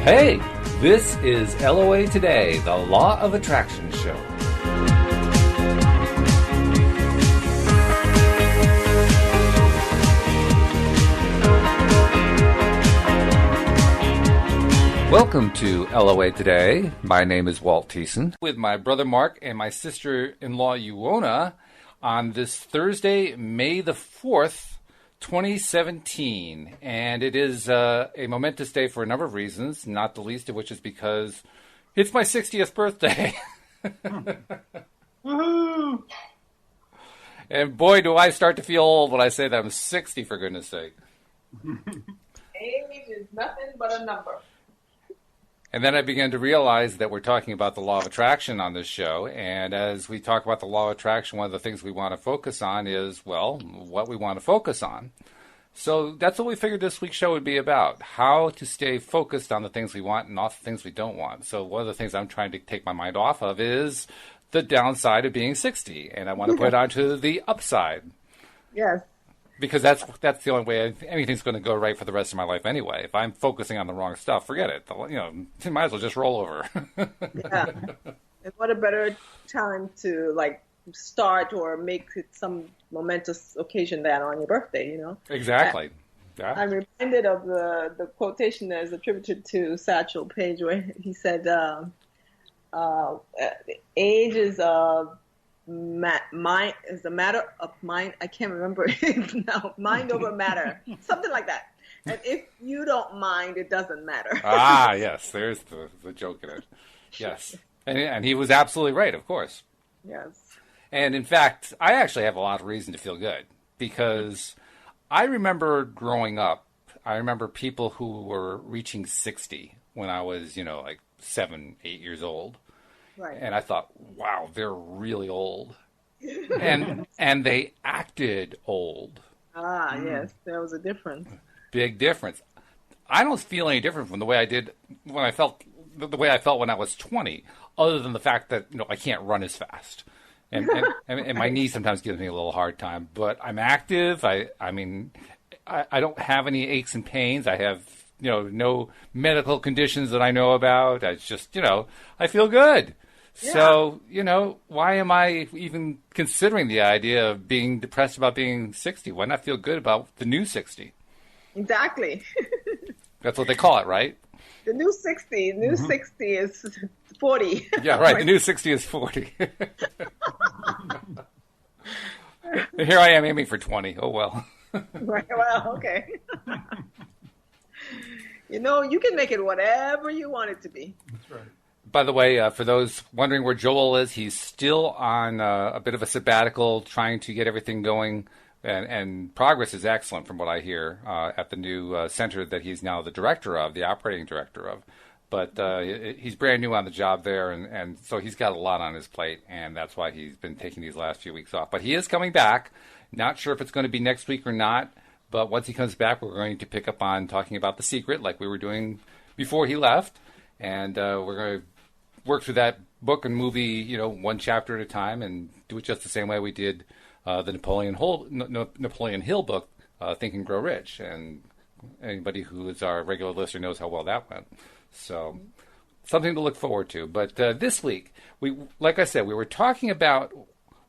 Hey, this is LOA Today, the Law of Attraction show. Welcome to LOA Today. My name is Walt Thiessen, with my brother Mark and my sister-in-law Iona on this Thursday, May the 4th, 2017. And it is a momentous day for a number of reasons, not the least of which is because it's my 60th birthday. Woohoo! And boy, do I start to feel old when I say that I'm 60, for goodness sake. Age is nothing but a number. And then I began to realize that we're talking about the law of attraction on this show. And as we talk about the law of attraction, one of the things we want to focus on is, well, what we want to focus on. So that's what we figured this week's show would be about, how to stay focused on the things we want and off the things we don't want. So one of the things I'm trying to take my mind off of is the downside of being 60. And I want to put it onto the upside. Yes. Because that's the only way anything's going to go right for the rest of my life anyway. If I'm focusing on the wrong stuff, forget it. You might as well just roll over. Yeah. And what a better time to start or make it some momentous occasion than on your birthday, Exactly. Yeah. I'm reminded of the quotation that is attributed to Satchel Paige, where he said, age is mind is a matter of mind. I can't remember it now. Mind over matter, something like that. And if you don't mind, it doesn't matter. Yes, there's the joke in it. Yes, and he was absolutely right, of course. Yes. And in fact, I actually have a lot of reason to feel good because I remember growing up. I remember people who were reaching 60 when I was, 7, 8 years old. Right. And I thought, wow, they're really old. and they acted old. Yes, there was a difference. Big difference. I don't feel any different from the way I did when I felt the way I felt when I was 20, other than the fact that I can't run as fast. And my knee sometimes gives me a little hard time, but I'm active. I don't have any aches and pains. I have no medical conditions that I know about. I just I feel good. Yeah. So, why am I even considering the idea of being depressed about being 60? Why not feel good about the new 60? Exactly. That's what they call it, right? The new 60. New 60 is 40. Yeah, right. The new 60 is 40. Here I am aiming for 20. Oh, well. Right. Well, okay. You can make it whatever you want it to be. That's right. By the way, for those wondering where Joel is, he's still on a bit of a sabbatical, trying to get everything going, and progress is excellent from what I hear at the new center that he's now the director of, the operating director of. But he's brand new on the job there, and so he's got a lot on his plate, and that's why he's been taking these last few weeks off. But he is coming back. Not sure if it's going to be next week or not, but once he comes back, we're going to pick up on talking about The Secret like we were doing before he left, and we're going to work through that book and movie, one chapter at a time, and do it just the same way we did the Napoleon Hill book, Think and Grow Rich. And anybody who is our regular listener knows how well that went. So something to look forward to. But this week, like I said, we were talking about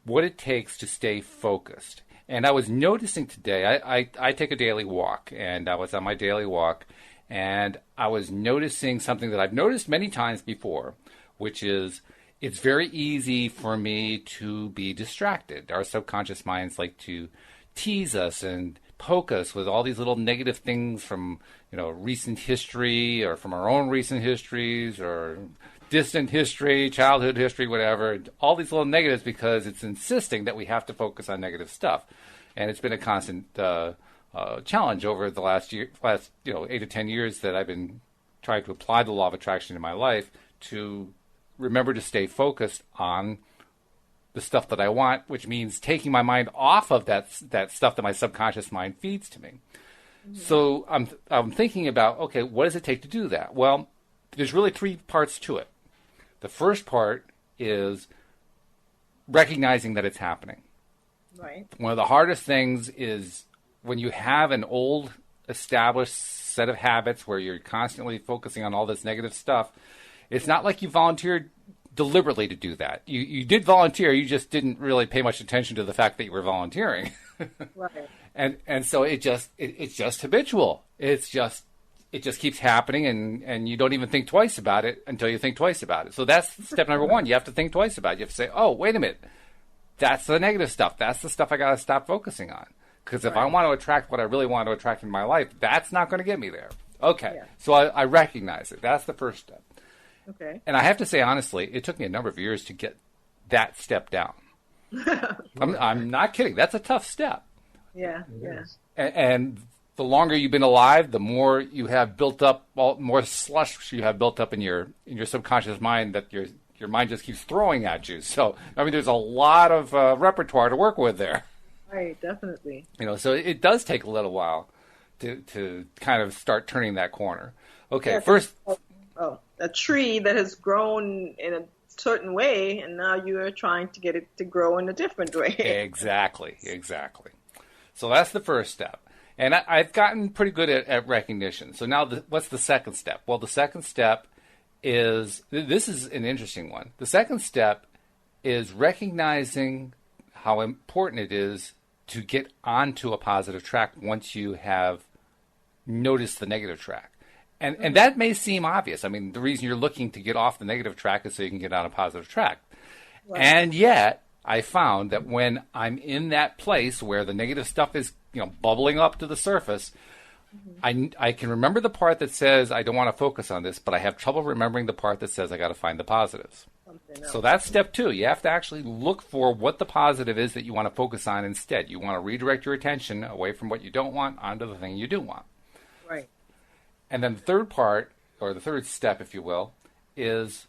what it takes to stay focused. And I was noticing today, I take a daily walk, and I was on my daily walk, and I was noticing something that I've noticed many times before, which is it's very easy for me to be distracted. Our subconscious minds like to tease us and poke us with all these little negative things from, recent history or from our own recent histories or distant history, childhood history, whatever. All these little negatives because it's insisting that we have to focus on negative stuff. And it's been a constant challenge over the last 8 to 10 years that I've been trying to apply the law of attraction in my life to remember to stay focused on the stuff that I want, which means taking my mind off of that stuff that my subconscious mind feeds to me. Mm-hmm. So I'm thinking about, okay, what does it take to do that? Well, there's really 3 parts to it. The first part is recognizing that it's happening. Right. One of the hardest things is when you have an old established set of habits where you're constantly focusing on all this negative stuff, it's not like you volunteered deliberately to do that. You did volunteer, you just didn't really pay much attention to the fact that you were volunteering. Right. And so it's just habitual. It just keeps happening, and you don't even think twice about it until you think twice about it. So that's step number one. You have to think twice about it. You have to say, oh, wait a minute. That's the negative stuff. That's the stuff I got to stop focusing on. Because if I want to attract what I really want to attract in my life, that's not going to get me there. Okay. Yeah. So I recognize it. That's the first step. Okay. And I have to say, honestly, it took me a number of years to get that step down. I'm not kidding. That's a tough step. Yeah. Yeah. And the longer you've been alive, the more you have built up, more slush you have built up in your subconscious mind that your mind just keeps throwing at you. So, I mean, there's a lot of repertoire to work with there. Right, definitely. So it does take a little while to kind of start turning that corner. Okay, yeah, first. A tree that has grown in a certain way, and now you are trying to get it to grow in a different way. Exactly. So that's the first step. And I've gotten pretty good at recognition. So now what's the second step? Well, the second step is, this is an interesting one. The second step is recognizing how important it is to get onto a positive track once you have noticed the negative track. And that may seem obvious. I mean, the reason you're looking to get off the negative track is so you can get on a positive track. Right. And yet, I found that when I'm in that place where the negative stuff is, bubbling up to the surface, I can remember the part that says I don't want to focus on this, but I have trouble remembering the part that says I got to find the positives. So that's step two. You have to actually look for what the positive is that you want to focus on instead. You want to redirect your attention away from what you don't want onto the thing you do want. Right. And then the third part, or the third step, if you will, is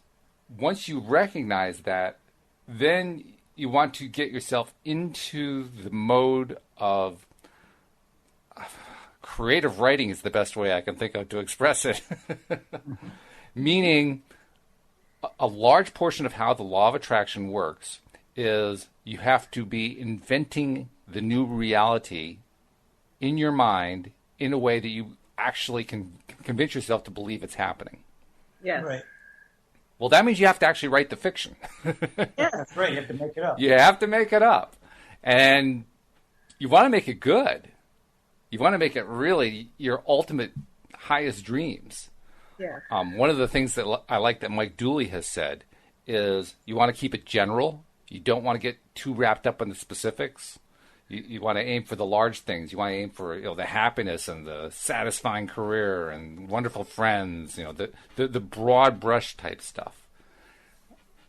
once you recognize that, then you want to get yourself into the mode of creative writing is the best way I can think of to express it. Meaning, a large portion of how the law of attraction works is you have to be inventing the new reality in your mind in a way that you actually can convince yourself to believe it's happening. Yes. Right. Well, that means you have to actually write the fiction. Yes. That's right. You have to make it up. You have to make it up. And you want to make it good. You want to make it really your ultimate highest dreams. Yeah. One of the things that I like that Mike Dooley has said is you want to keep it general. You don't want to get too wrapped up in the specifics. You want to aim for the large things. You want to aim for the happiness and the satisfying career and wonderful friends. The broad brush type stuff.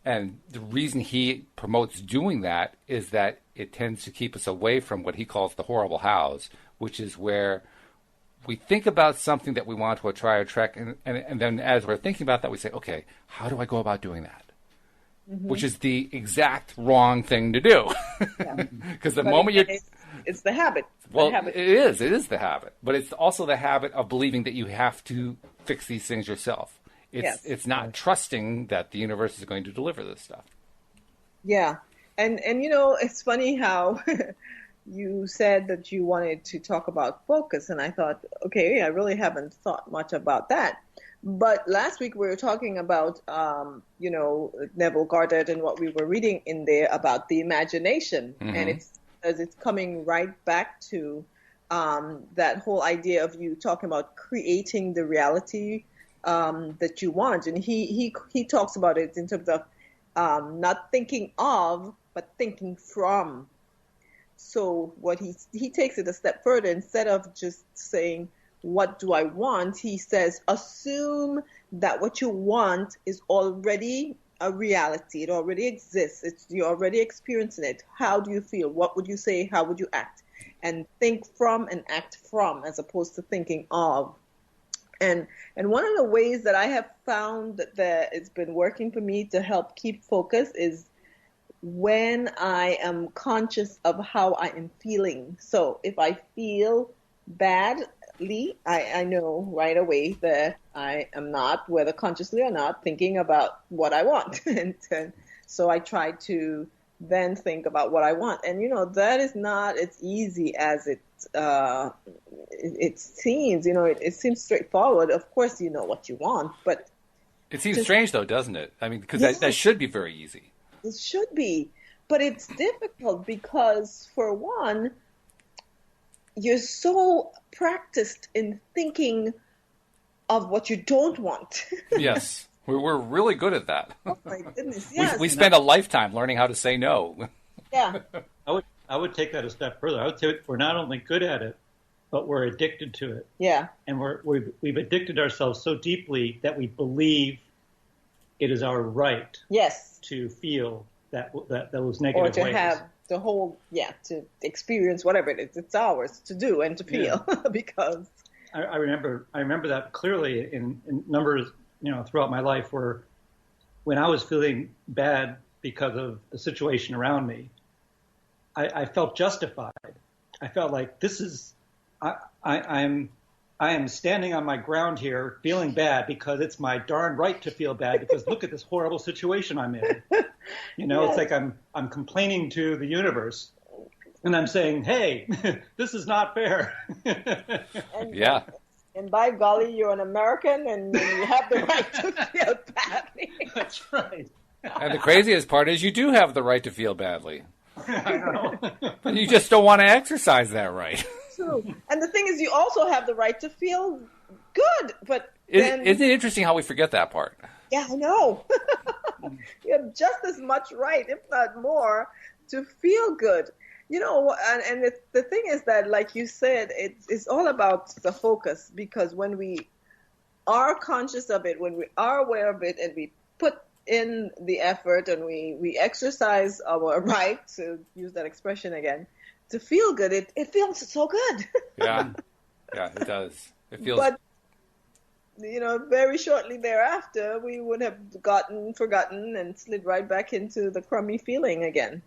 And the reason he promotes doing that is that it tends to keep us away from what he calls the horrible hows, which is where we think about something that we want to attract, and then as we're thinking about that, we say, okay, how do I go about doing that? Mm-hmm. Which is the exact wrong thing to do. Because the moment you... It's the habit. Well, it is the habit. But it's also the habit of believing that you have to fix these things yourself. It's not trusting that the universe is going to deliver this stuff. Yeah. And it's funny how you said that you wanted to talk about focus, and I thought, okay, I really haven't thought much about that. But last week we were talking about, Neville Goddard and what we were reading in there about the imagination. Mm-hmm. And it's coming right back to that whole idea of you talking about creating the reality that you want. And he talks about it in terms of not thinking of, but thinking from. So what he takes it a step further. Instead of just saying, what do I want? He says, assume that what you want is already a reality. It already exists. You're already experiencing it. How do you feel? What would you say? How would you act? And think from and act from, as opposed to thinking of. And one of the ways that I have found that it's been working for me to help keep focus is when I am conscious of how I am feeling. So if I feel badly, I know right away that I am not, whether consciously or not, thinking about what I want. and so I try to then think about what I want. And, that is not as easy as it it seems, it seems straightforward. Of course, you know what you want, but it seems strange, though, doesn't it? I mean, because yes, that should be very easy. it should be, but it's difficult because, for one, you're so practiced in thinking of what you don't want. Yes, we're really good at that. Oh my goodness! Yes, we spend a lifetime learning how to say no. Yeah. I would take that a step further. I would say we're not only good at it, but we're addicted to it. Yeah. And we've addicted ourselves so deeply that we believe it is our right. Yes. To feel those negative ways. Or to have the whole, to experience whatever it is. It's ours to do and to feel because. I remember that clearly in numbers, throughout my life, where when I was feeling bad because of the situation around me, I felt justified. I felt like I am standing on my ground here feeling bad because it's my darn right to feel bad because look at this horrible situation I'm in. It's like I'm complaining to the universe and I'm saying, hey, this is not fair. And by golly, you're an American and you have the right to feel badly. That's right. And the craziest part is you do have the right to feel badly. I know. But you just don't want to exercise that right. True. And the thing is, you also have the right to feel good. But isn't it interesting how we forget that part? Yeah, I know. You have just as much right, if not more, to feel good. And the thing is that, like you said, it's all about the focus, because when we are conscious of it, when we are aware of it, and we put in the effort and we exercise our right, to use that expression again, to feel good, it feels so good. Yeah, it does. It feels. But very shortly thereafter, we would have forgotten and slid right back into the crummy feeling again.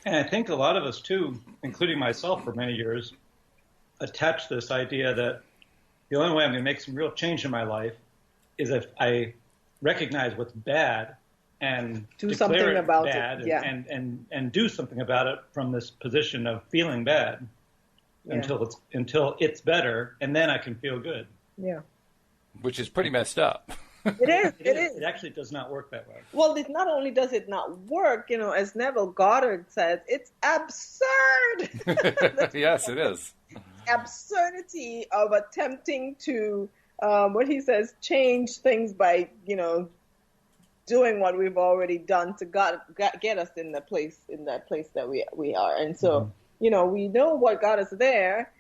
And I think a lot of us too, including myself for many years, attach this idea that the only way I'm going to make some real change in my life is if I recognize what's bad and do something about bad it. Yeah. and do something about it from this position of feeling bad until it's better, and then I can feel good. Yeah. Which is pretty messed up. It is. It actually does not work that way. Well, not only does it not work, as Neville Goddard says, it's absurd. Yes, it is. Absurdity of attempting to, what he says, change things by, doing what we've already done to get us in that place that we are. And so, we know what got us there,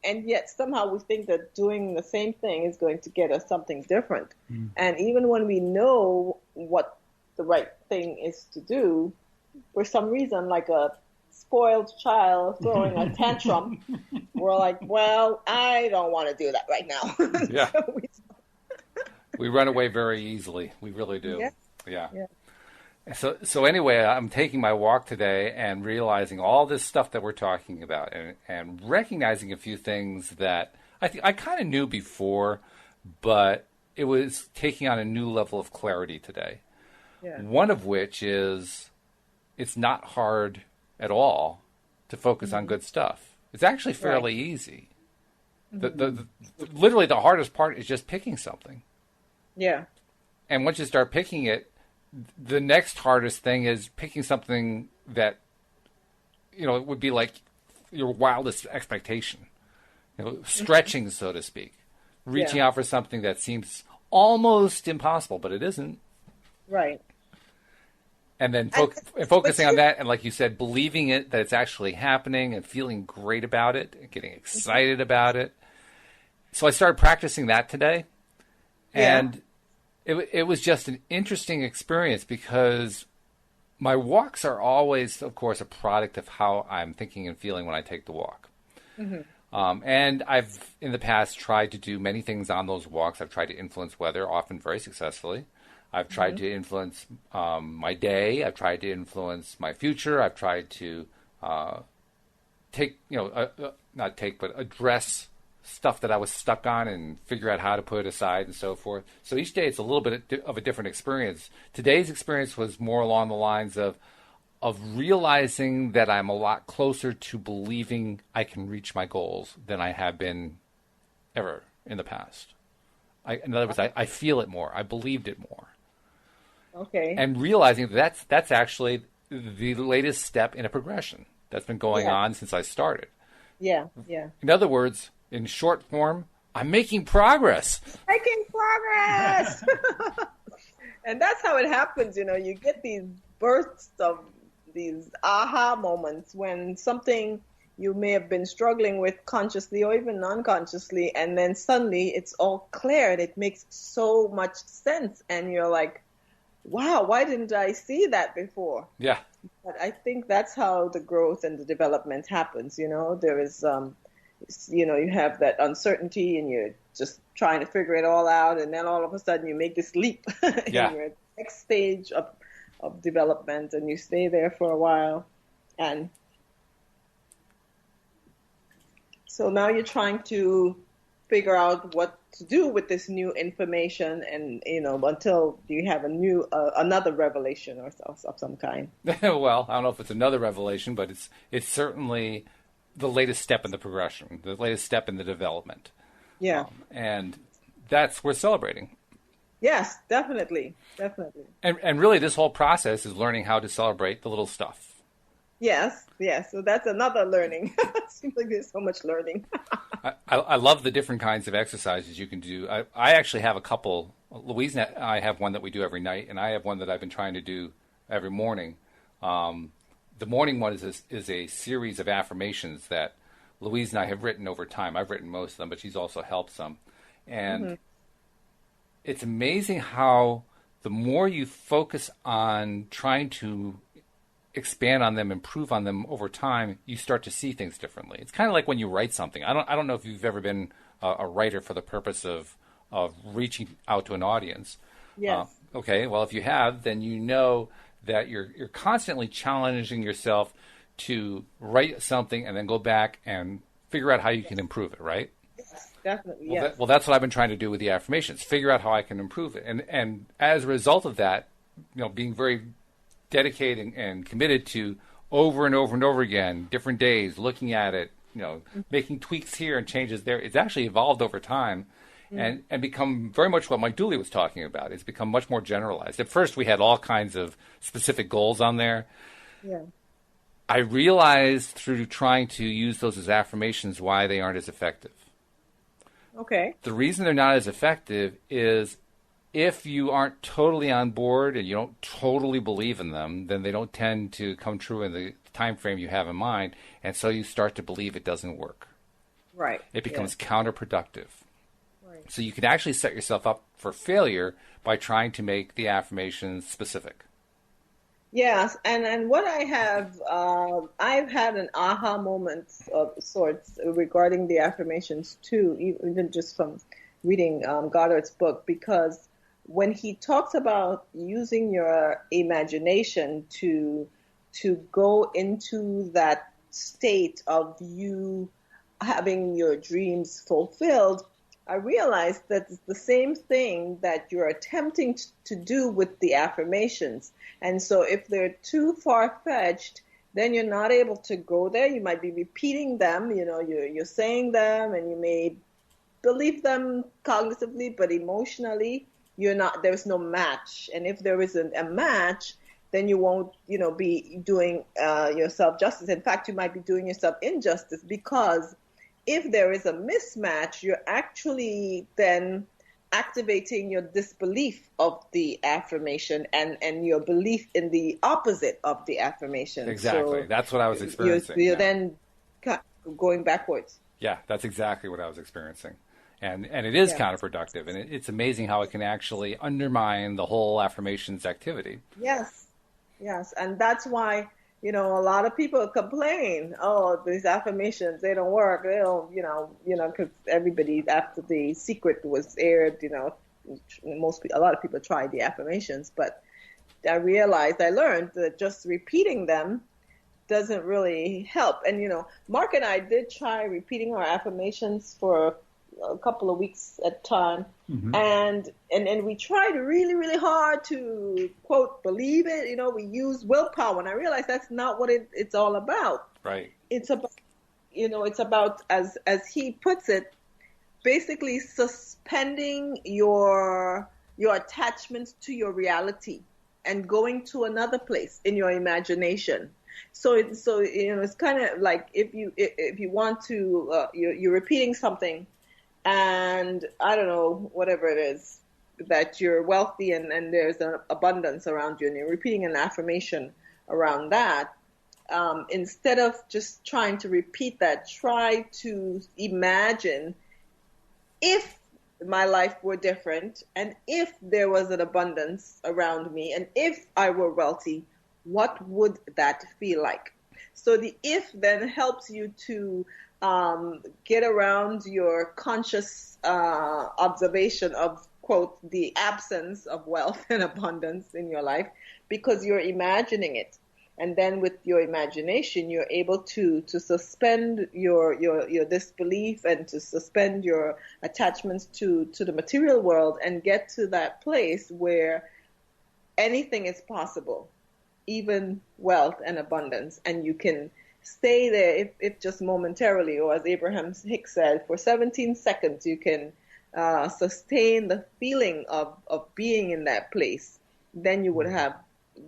and yet somehow we think that doing the same thing is going to get us something different. Mm. And even when we know what the right thing is to do, for some reason, like a spoiled child throwing a tantrum, we're like, well, I don't want to do that right now. Yeah. We run away very easily. We really do. Yeah. So anyway, I'm taking my walk today and realizing all this stuff that we're talking about, and recognizing a few things that I kind of knew before, but it was taking on a new level of clarity today. Yeah. One of which is it's not hard at all to focus on good stuff. It's actually fairly easy. Literally the hardest part is just picking something. Yeah. And once you start picking it, the next hardest thing is picking something that, it would be like your wildest expectation, stretching, so to speak, reaching out for something that seems almost impossible, but it isn't. Right. And then focusing on that, and like you said, believing it, that it's actually happening, and feeling great about it, and getting excited about it. So I started practicing that today, and it was just an interesting experience, because my walks are always, of course, a product of how I'm thinking and feeling when I take the walk. Mm-hmm. And I've, in the past, tried to do many things on those walks. I've tried to influence weather, often very successfully. I've tried to influence my day. I've tried to influence my future. I've tried to address stuff that I was stuck on and figure out how to put it aside and so forth. So each day it's a little bit of a different experience. Today's experience was more along the lines of, of realizing that I'm a lot closer to believing I can reach my goals than I have been ever in the past. In other words, I feel it more. I believed it more. Okay. And realizing that's actually the latest step in a progression that's been going on since I started. Yeah, yeah. In other words, in short form, I'm making progress. Making progress! And that's how it happens, you get these bursts of these aha moments when something you may have been struggling with consciously or even unconsciously, and then suddenly it's all clear and it makes so much sense, and you're like, wow, why didn't I see that before? Yeah. But I think that's how the growth and the development happens. There is, you have that uncertainty and you're just trying to figure it all out. And then all of a sudden you make this leap in your next stage of development, and you stay there for a while. And so now you're trying to figure out what to do with this new information, and until you have another revelation or of some kind. Well, I don't know if it's another revelation, but it's certainly the latest step in the progression, the latest step in the development. Yeah, and that's worth celebrating. Yes, definitely. And really, this whole process is learning how to celebrate the little stuff. Yes. So that's another learning. It seems like there's so much learning. I love the different kinds of exercises you can do. I actually have a couple. Louise and I have one that we do every night, and I have one that I've been trying to do every morning. The morning one is a series of affirmations that Louise and I have written over time. I've written most of them, but she's also helped some. And it's amazing how the more you focus on trying to expand on them, improve on them over time, you start to see things differently. It's kind of like when you write something. I don't know if you've ever been a writer for the purpose of reaching out to an audience. Yes. Okay. Well, if you have, then you know that you're constantly challenging yourself to write something and then go back and figure out how you can improve it. Right. Yes, definitely. Well, yes. That's what I've been trying to do with the affirmations. Figure out how I can improve it, and as a result of that, being very dedicated and committed to over and over and over again, different days, looking at it, making tweaks here and changes there. It's actually evolved over time and become very much what Mike Dooley was talking about. It's become much more generalized. At first, we had all kinds of specific goals on there. Yeah. I realized through trying to use those as affirmations why they aren't as effective. Okay. The reason they're not as effective is if you aren't totally on board and you don't totally believe in them, then they don't tend to come true in the time frame you have in mind, and so you start to believe it doesn't work. Right. It becomes counterproductive. Right. So you can actually set yourself up for failure by trying to make the affirmations specific. Yes, and what I have, I've had an aha moment of sorts regarding the affirmations too, even just from reading Goddard's book, because when he talks about using your imagination to go into that state of you having your dreams fulfilled, I realized that it's the same thing that you're attempting to do with the affirmations. And so if they're too far-fetched, then you're not able to go there. You might be repeating them, you're saying them, and you may believe them cognitively, but emotionally, there's no match. And if there isn't a match, then you won't, be doing yourself justice. In fact, you might be doing yourself injustice, because if there is a mismatch, you're actually then activating your disbelief of the affirmation and your belief in the opposite of the affirmation. Exactly. So that's what I was experiencing. You're then going backwards. Yeah, that's exactly what I was experiencing. And it is counterproductive. And it's amazing how it can actually undermine the whole affirmations activity. Yes. And that's why, a lot of people complain, these affirmations, they don't work. They don't, because everybody, after The Secret was aired, a lot of people tried the affirmations, but I learned that just repeating them doesn't really help. And, Mark and I did try repeating our affirmations for a couple of weeks at a time. And we tried really, really hard to, quote, believe it. You know, we use willpower. And I realized that's not what it's all about. Right. It's about, it's about, as he puts it, basically suspending your attachments to your reality and going to another place in your imagination. So it's kind of like if you want to you're repeating something, and I don't know, whatever it is, that you're wealthy and there's an abundance around you, and you're repeating an affirmation around that. Instead of just trying to repeat that, try to imagine if my life were different, and if there was an abundance around me, and if I were wealthy, what would that feel like? So the if then helps you to get around your conscious observation of, quote, the absence of wealth and abundance in your life, because you're imagining it. And then with your imagination, you're able to suspend your disbelief and to suspend your attachments to the material world and get to that place where anything is possible, even wealth and abundance. And you can stay there if just momentarily, or as Abraham Hicks said, for 17 seconds, you can sustain the feeling of being in that place. Then you would have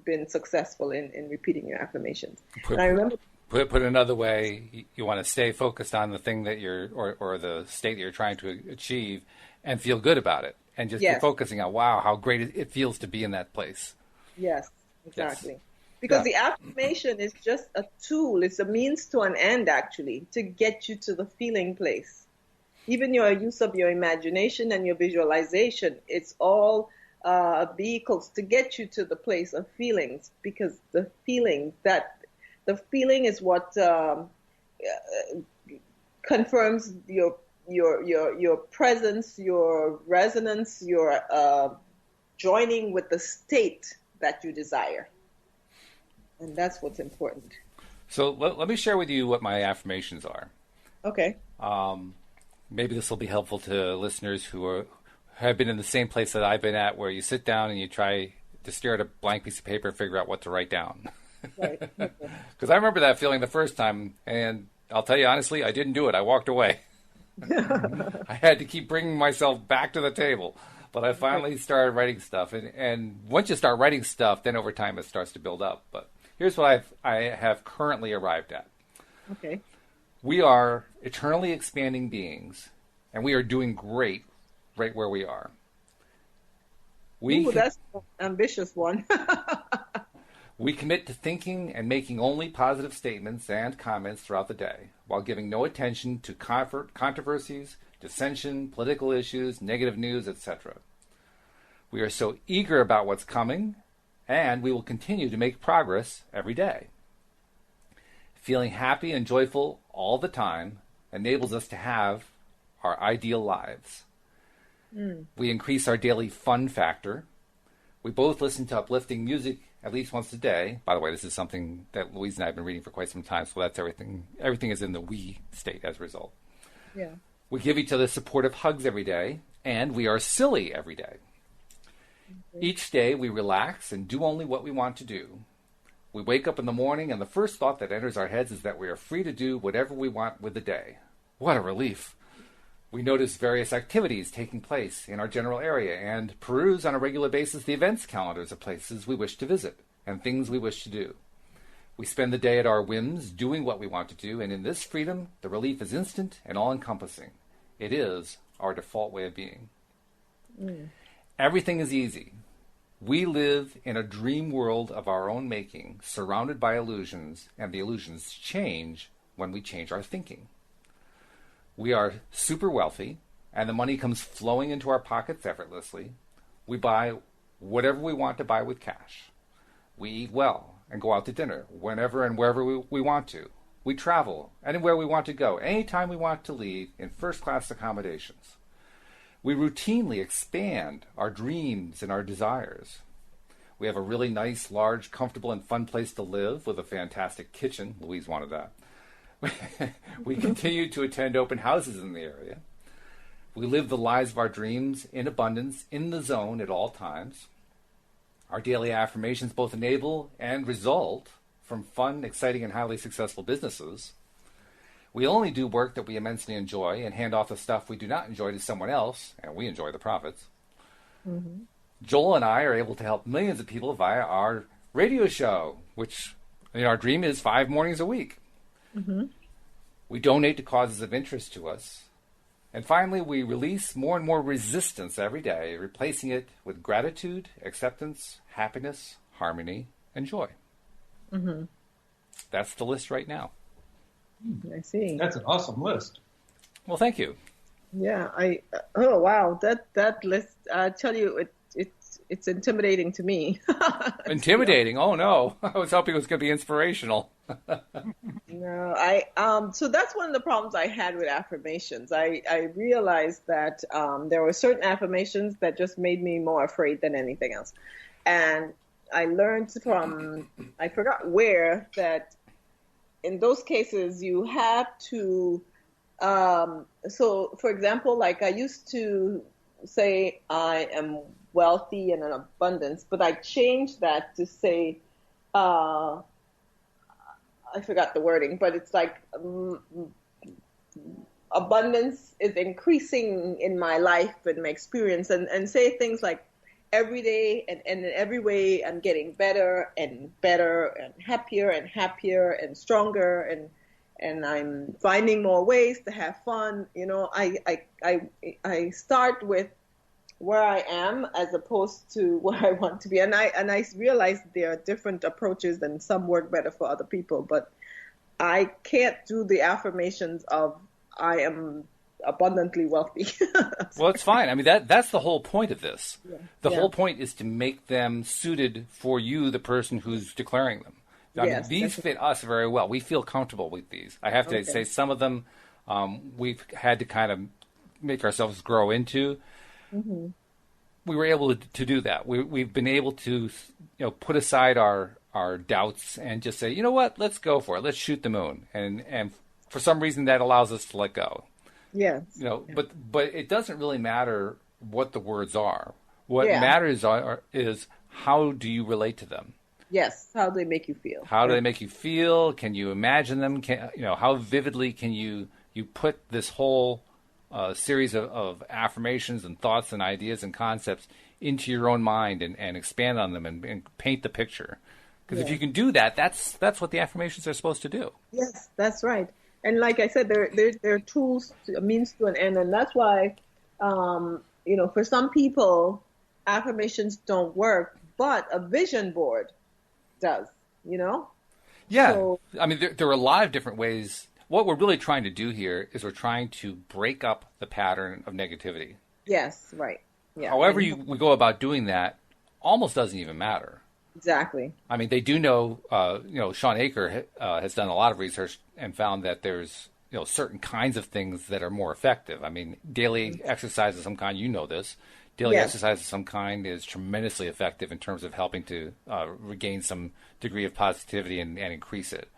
been successful in repeating your affirmations. And I remember, put another way, you want to stay focused on the thing that you're, or the state that you're trying to achieve, and feel good about it, and just yes. be focusing on, wow, how great it feels to be in that place. Yes, exactly. Yes. Because the affirmation is just a tool. It's a means to an end, actually, to get you to the feeling place. Even your use of your imagination and your visualization, it's all vehicles to get you to the place of feelings, because the feeling is what confirms your presence, your resonance, your joining with the state that you desire. And that's what's important. So let me share with you what my affirmations are. Okay. Maybe this will be helpful to listeners who have been in the same place that I've been at, where you sit down and you try to stare at a blank piece of paper and figure out what to write down. Right. Because I remember that feeling the first time, and I'll tell you honestly, I didn't do it. I walked away. I had to keep bringing myself back to the table. But I finally started writing stuff. And once you start writing stuff, then over time it starts to build up. But here's what I have currently arrived at. Okay. We are eternally expanding beings, and we are doing great right where we are. That's an ambitious one. We commit to thinking and making only positive statements and comments throughout the day, while giving no attention to controversies, dissension, political issues, negative news, etc. We are so eager about what's coming, and we will continue to make progress every day. Feeling happy and joyful all the time enables us to have our ideal lives. We increase our daily fun factor. We both listen to uplifting music at least once a day. By the way, this is something that Louise and I have been reading for quite some time, so that's everything. Everything is in the we state as a result. Yeah. We give each other supportive hugs every day, and we are silly every day. Okay. Each day we relax and do only what we want to do. We wake up in the morning, and the first thought that enters our heads is that we are free to do whatever we want with the day. What a relief. We notice various activities taking place in our general area and peruse on a regular basis the events calendars of places we wish to visit and things we wish to do. We spend the day at our whims, doing what we want to do, and in this freedom, the relief is instant and all-encompassing. It is our default way of being. Everything is easy. We live in a dream world of our own making, surrounded by illusions, and the illusions change when we change our thinking. We are super wealthy, and the money comes flowing into our pockets effortlessly. We buy whatever we want to buy with cash. We eat well and go out to dinner whenever and wherever we want to. We travel anywhere we want to go, anytime we want to leave, in first-class accommodations. We routinely expand our dreams and our desires. We have a really nice, large, comfortable, and fun place to live with a fantastic kitchen. Louise wanted that. We continue to attend open houses in the area. We live the lives of our dreams in abundance, in the zone at all times. Our daily affirmations both enable and result from fun, exciting, and highly successful businesses. We only do work that we immensely enjoy and hand off the stuff we do not enjoy to someone else, and we enjoy the profits. Mm-hmm. Joel and I are able to help millions of people via our radio show, which our dream is 5 mornings a week. Mm-hmm. We donate to causes of interest to us. And finally, we release more and more resistance every day, replacing it with gratitude, acceptance, happiness, harmony, and joy. Mm-hmm. That's the list right now. I see. That's an awesome list. Well, thank you. Yeah, oh wow, that list. I tell you, it's intimidating to me. Intimidating? Oh no, I was hoping it was going to be inspirational. No, so that's one of the problems I had with affirmations. I realized that there were certain affirmations that just made me more afraid than anything else, and I learned from I forgot where that in those cases you have to. So, for example, like I used to say I am wealthy and in abundance, but I changed that to say, I forgot the wording, but it's like abundance is increasing in my life and my experience, and say things like every day and in every way I'm getting better and happier and stronger and I'm finding more ways to have fun. I start with where I am as opposed to where I want to be. And I realize there are different approaches and some work better for other people, but I can't do the affirmations of I am abundantly wealthy. Well, it's fine. I mean, that's the whole point of this. Yeah. The whole point is to make them suited for you, the person who's declaring them. I mean, these fit us very well. We feel comfortable with these. I have to say some of them we've had to kind of make ourselves grow into. Mm-hmm. We were able to do that. We've been able to put aside our doubts and just say, you know what, let's go for it. Let's shoot the moon. And for some reason that allows us to let go. Yes. But it doesn't really matter what the words are. What matters is how do you relate to them? Yes. How do they make you feel? How do they make you feel? Can you imagine them? How vividly can you put this whole series of affirmations and thoughts and ideas and concepts into your own mind and expand on them and paint the picture? Because if you can do that, that's what the affirmations are supposed to do. Yes, that's right. And like I said, they're tools, a means to an end, and that's why, for some people, affirmations don't work, but a vision board does. Yeah, so, I mean, there are a lot of different ways. What we're really trying to do here is we're trying to break up the pattern of negativity. Yes, right. Yeah. However we go about doing that almost doesn't even matter. Exactly. I mean, they do know, Sean Aker has done a lot of research and found that there's, certain kinds of things that are more effective. I mean, daily exercise of some kind, this. Daily exercise of some kind is tremendously effective in terms of helping to regain some degree of positivity and increase it.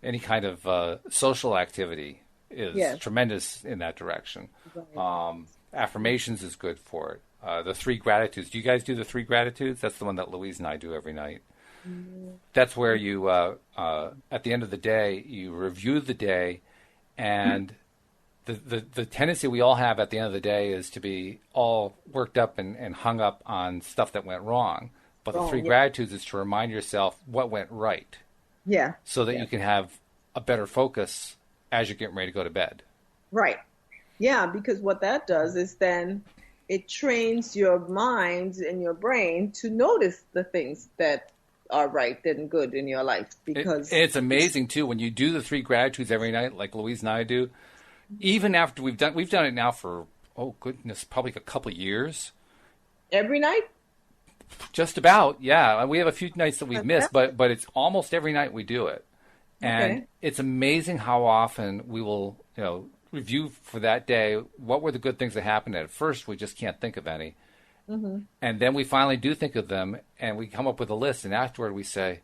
Any kind of social activity is tremendous in that direction. Right. Affirmations is good for it. The 3 gratitudes. Do you guys do the 3 gratitudes? That's the one that Louise and I do every night. Mm-hmm. That's where you, at the end of the day, you review the day, and the tendency we all have at the end of the day is to be all worked up and hung up on stuff that went wrong. But the 3 gratitudes is to remind yourself what went right. Yeah. So that you can have a better focus as you're getting ready to go to bed. Right. Yeah, because what that does is then it trains your mind and your brain to notice the things that are right and good in your life. Because it's amazing too when you do the 3 gratitudes every night, like Louise and I do. Even after we've done it now for probably a couple of years. Every night? Just about, yeah. We have a few nights that we've missed, but it's almost every night we do it. And it's amazing how often we will, review for that day, what were the good things that happened. At first, we just can't think of any. Mm-hmm. And then we finally do think of them, and we come up with a list, and afterward we say,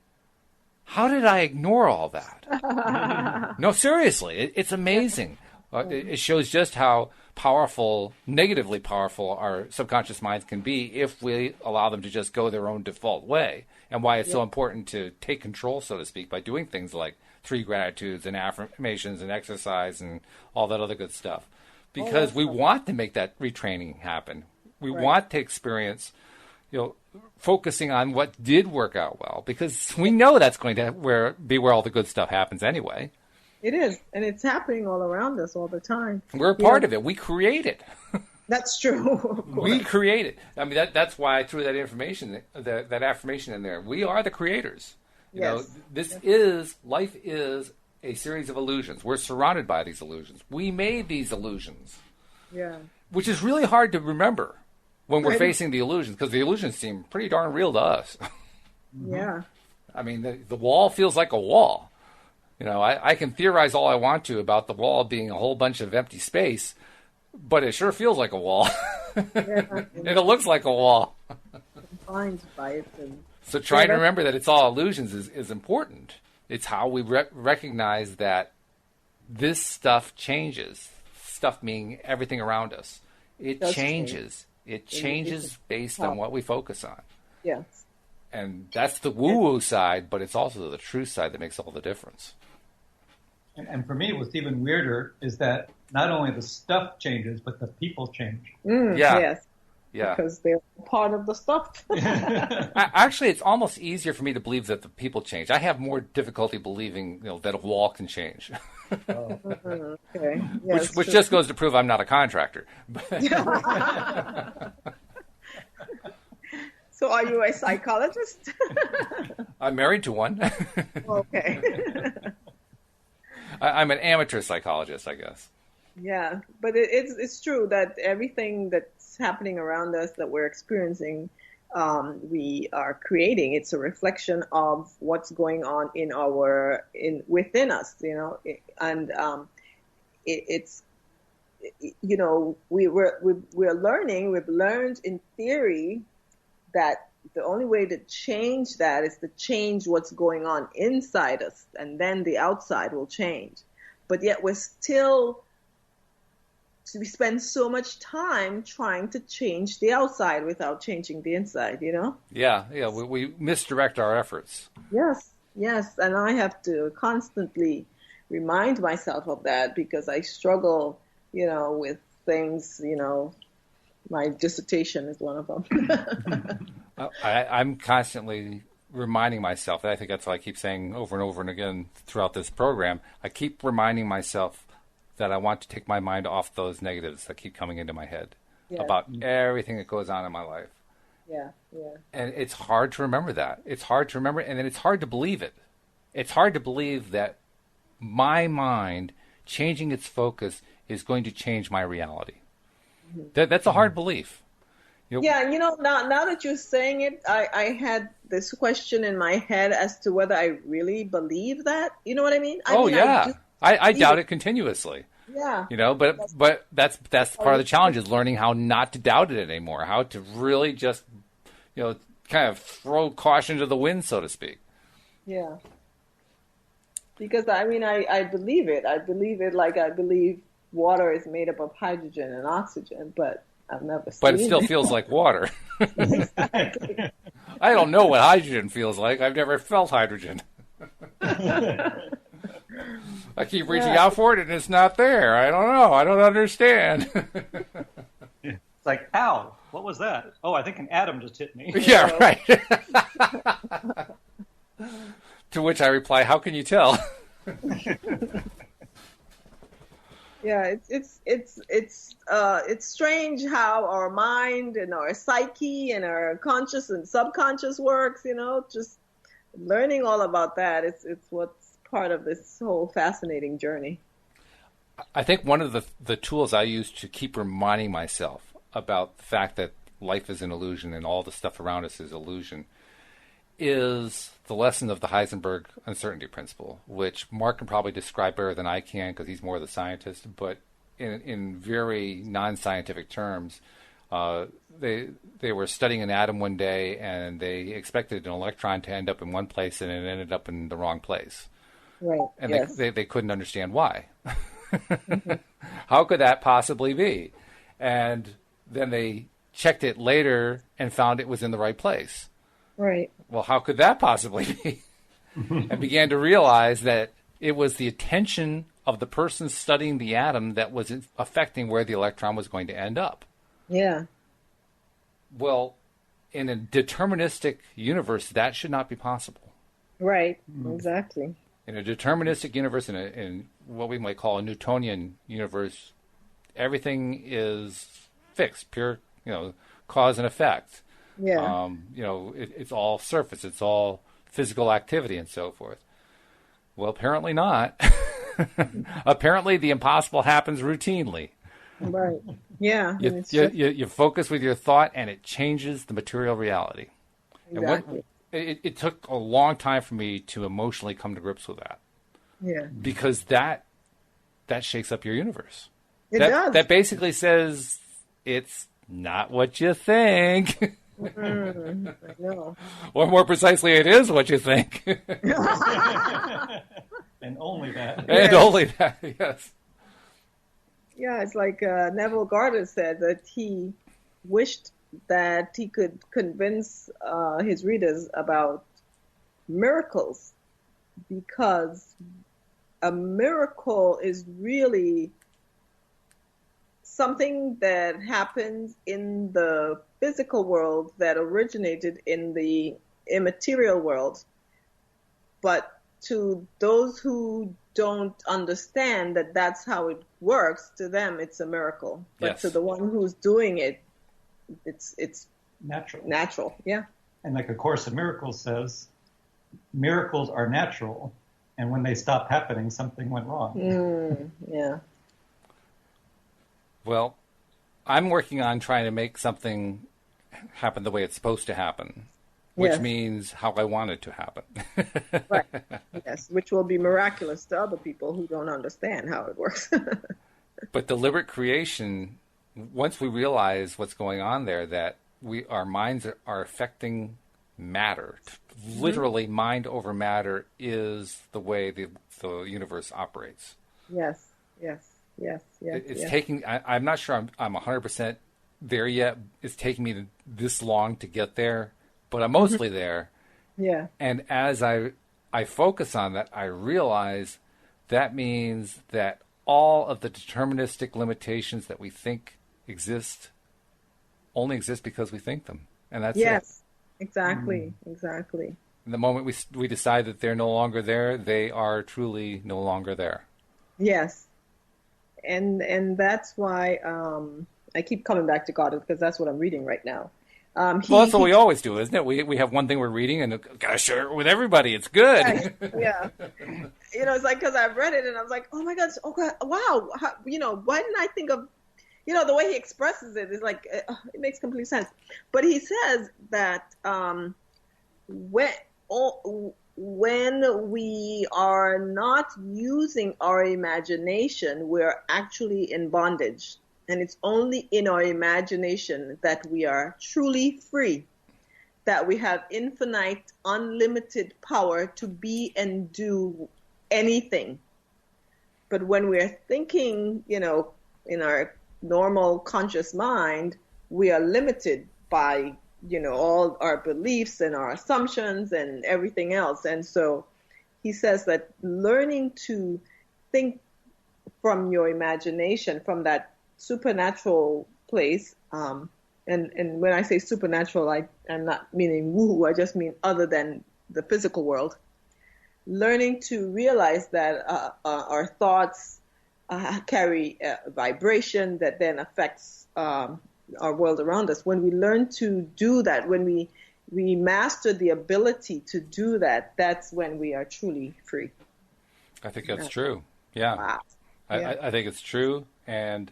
how did I ignore all that? No, seriously, it's amazing. It shows just how powerful, negatively powerful our subconscious minds can be if we allow them to just go their own default way, and why it's so important to take control, so to speak, by doing things like 3 gratitudes and affirmations and exercise and all that other good stuff. Because we want to make that retraining happen. We want to experience, focusing on what did work out well, because we know that's going to be where all the good stuff happens anyway. It is, and it's happening all around us all the time. We're a part of it. We create it. That's true. We create it. I mean, that's why I threw that information, that affirmation in there. We are the creators. Life is a series of illusions. We're surrounded by these illusions. We made these illusions. Yeah. Which is really hard to remember when we're facing the illusions, because the illusions seem pretty darn real to us. Yeah. I mean, the wall feels like a wall. I can theorize all I want to about the wall being a whole bunch of empty space, but it sure feels like a wall. And it looks like a wall. Confined by it. So trying to remember that it's all illusions is important. It's how we recognize that this stuff changes. Stuff meaning everything around us. It changes. It changes based on what we focus on. Yes. And that's the woo-woo side, but it's also the true side that makes all the difference. And for me, what's even weirder is that not only the stuff changes, but the people change. Yes. Yeah. Because they're part of the stuff. Actually, it's almost easier for me to believe that the people change. I have more difficulty believing that a wall can change. Okay. Yeah, which just goes to prove I'm not a contractor. So are you a psychologist? I'm married to one. Okay. I'm an amateur psychologist, I guess. Yeah, but it's true that everything that's happening around us that we're experiencing, we are creating. It's a reflection of what's going on within us, and it's we're learning. We've learned in theory that the only way to change that is to change what's going on inside us, and then the outside will change. But yet we spend so much time trying to change the outside without changing the inside, Yeah, we misdirect our efforts. Yes, and I have to constantly remind myself of that because I struggle, with things, my dissertation is one of them. I'm constantly reminding myself, I think that's what I keep saying over and over and again throughout this program. I keep reminding myself that I want to take my mind off those negatives that keep coming into my head about everything that goes on in my life. Yeah. And it's hard to remember that. It's hard to remember, and then it's hard to believe it. It's hard to believe that my mind changing its focus is going to change my reality. That's a hard belief. Now that you're saying it, I had this question in my head as to whether I really believe that. You know what I mean? I doubt it continuously. Yeah. But that's part of the challenge is learning how not to doubt it anymore, how to really just, kind of throw caution to the wind, so to speak. Yeah. Because, I believe it. I believe it like I believe water is made up of hydrogen and oxygen, but I've never seen it. But it still feels like water. Exactly. I don't know what hydrogen feels like. I've never felt hydrogen. I keep reaching out for it, and it's not there. I don't know. I don't understand. It's like, ow, what was that? Oh, I think an atom just hit me. Yeah, right. To which I reply, how can you tell? Yeah, it's strange how our mind and our psyche and our conscious and subconscious works. Just learning all about that. It's what's part of this whole fascinating journey. I think one of the tools I use to keep reminding myself about the fact that life is an illusion and all the stuff around us is illusion is the lesson of the Heisenberg uncertainty principle, which Mark can probably describe better than I can because he's more the scientist, but in very non-scientific terms, they were studying an atom one day and they expected an electron to end up in one place and it ended up in the wrong place. Right. And they couldn't understand why. How could that possibly be? And then they checked it later and found it was in the right place. Right. Well, how could that possibly be? And began to realize that it was the attention of the person studying the atom that was affecting where the electron was going to end up. Yeah. Well, in a deterministic universe, that should not be possible. Right. Exactly. In a deterministic universe, in what we might call a Newtonian universe, everything is fixed, pure, cause and effect. Yeah. It's all surface, it's all physical activity and so forth. Well, apparently not. Apparently the impossible happens routinely. Right. Yeah. You focus with your thought and it changes the material reality. Exactly. And it took a long time for me to emotionally come to grips with that. Yeah. Because that shakes up your universe. It does. That basically says it's not what you think. I know. Or more precisely, it is what you think. And only that. And only that, yes. Yeah, it's like Neville Goddard said that he wished that he could convince his readers about miracles, because a miracle is really something that happens in the physical world that originated in the immaterial world. But to those who don't understand that that's how it works, to them it's a miracle. But yes. To the one who's doing it, it's natural. Yeah. And like A Course in Miracles says, miracles are natural, and when they stop happening, something went wrong. Yeah. Well, I'm working on trying to make something happen the way it's supposed to happen, which means how I want it to happen. Right. Yes, which will be miraculous to other people who don't understand how it works. But deliberate creation, once we realize what's going on there, that our minds are affecting matter. Literally, mind over matter is the way the universe operates. Yes. It's taking. I'm not sure I'm 100% there yet. It's taking me this long to get there, but I'm mostly there. Yeah. And as I focus on that, I realize that means that all of the deterministic limitations that we think exist only exist because we think them, and that's it. Yes. Exactly. And the moment we decide that they're no longer there, they are truly no longer there. Yes. And that's why I keep coming back to Goddard, because that's what I'm reading right now. That's what we always do, isn't it? We have one thing we're reading and gotta share it with everybody. It's good. Yeah. It's like, because I've read it and I was like, oh my God, wow. Why didn't I think of, the way he expresses it is like, it makes complete sense. But he says that when we are not using our imagination, we're actually in bondage. And it's only in our imagination that we are truly free, that we have infinite, unlimited power to be and do anything. But when we're thinking, in our normal conscious mind, we are limited by all our beliefs and our assumptions and everything else. And so he says that learning to think from your imagination, from that supernatural place, and when I say supernatural, I'm not meaning woo, I just mean other than the physical world. Learning to realize that our thoughts carry a vibration that then affects our world around us. When we learn to do that, when we master the ability to do that, that's when we are truly free. I think that's true. Yeah. Wow. I think it's true. And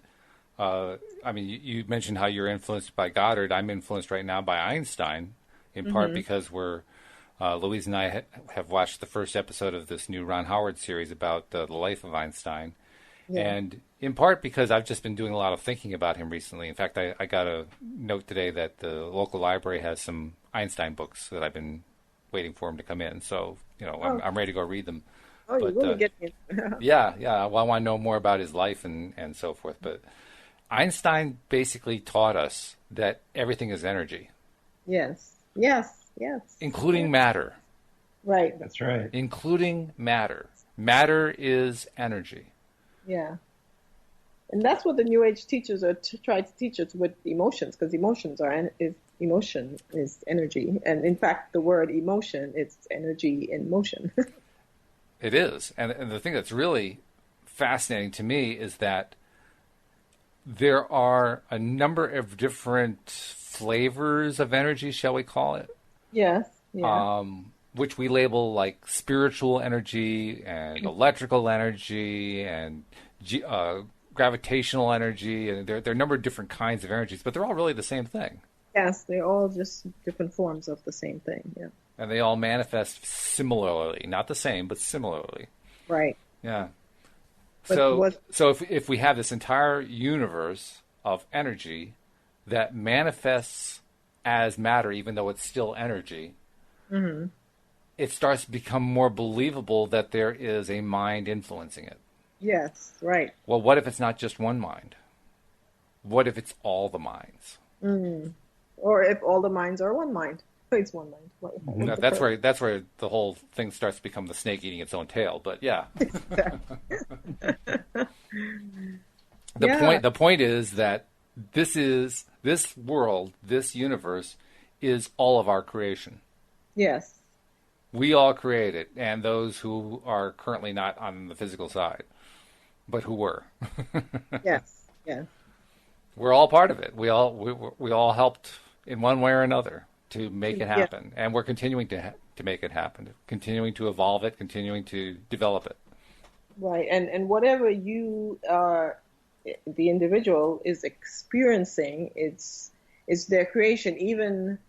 you mentioned how you're influenced by Goddard. I'm influenced right now by Einstein, in part because Louise and I have watched the first episode of this new Ron Howard series about the life of Einstein. Yeah. And in part because I've just been doing a lot of thinking about him recently. In fact, I got a note today that the local library has some Einstein books that I've been waiting for him to come in. So, I'm ready to go read them. Oh, you But really get me. yeah, well, I want to know more about his life and so forth. But Einstein basically taught us that everything is energy, Yes, yes, yes. including Yes. matter. Right. That's right. Including matter. Matter is energy. Yeah. And that's what the New Age teachers are try to teach us with emotions, because emotion is energy, and in fact, the word emotion is energy in motion. It is. And the thing that's really fascinating to me is that there are a number of different flavors of energy, shall we call it? Yes. Yeah. Which we label like spiritual energy and electrical energy and gravitational energy. And there are a number of different kinds of energies, but they're all really the same thing. Yes, they're all just different forms of the same thing. Yeah. And they all manifest similarly. Not the same, but similarly. Right. Yeah. But So if we have this entire universe of energy that manifests as matter, even though it's still energy, mm-hmm. it starts to become more believable that there is a mind influencing it. Yes, right. Well, what if it's not just one mind? What if it's all the minds? Mm. Or if all the minds are one mind. It's one mind. That's where the whole thing starts to become the snake eating its own tail. But yeah. The point is that this world, this universe, is all of our creation. Yes. We all create it, and those who are currently not on the physical side, but who were. Yes. Yes. We're all part of it. We all helped in one way or another to make it happen, and we're continuing to make it happen, continuing to evolve it, continuing to develop it. Right, and whatever you are, the individual is experiencing, it's their creation. Even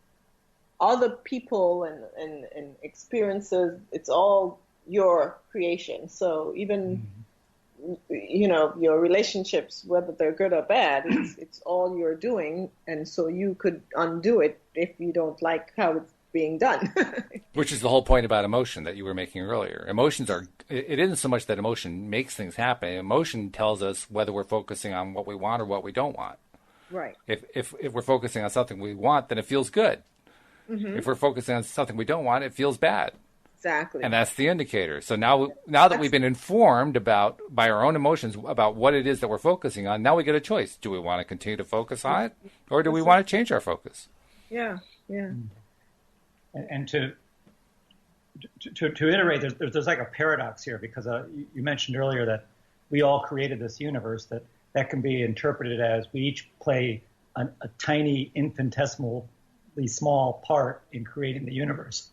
other people and experiences, it's all your creation. So even your relationships, whether they're good or bad, it's all you're doing, and so you could undo it if you don't like how it's being done. Which is the whole point about emotion that you were making earlier. It isn't so much that emotion makes things happen. Emotion tells us whether we're focusing on what we want or what we don't want. Right. If we're focusing on something we want, then it feels good. Mm-hmm. If we're focusing on something we don't want, it feels bad. Exactly. And that's the indicator. So now that we've been informed by our own emotions about what it is that we're focusing on, now we get a choice. Do we want to continue to focus on it, or do we want to change our focus? Yeah, yeah. And to iterate, there's like a paradox here, because you mentioned earlier that we all created this universe, that can be interpreted as we each play a tiny, infinitesimally small part in creating the universe.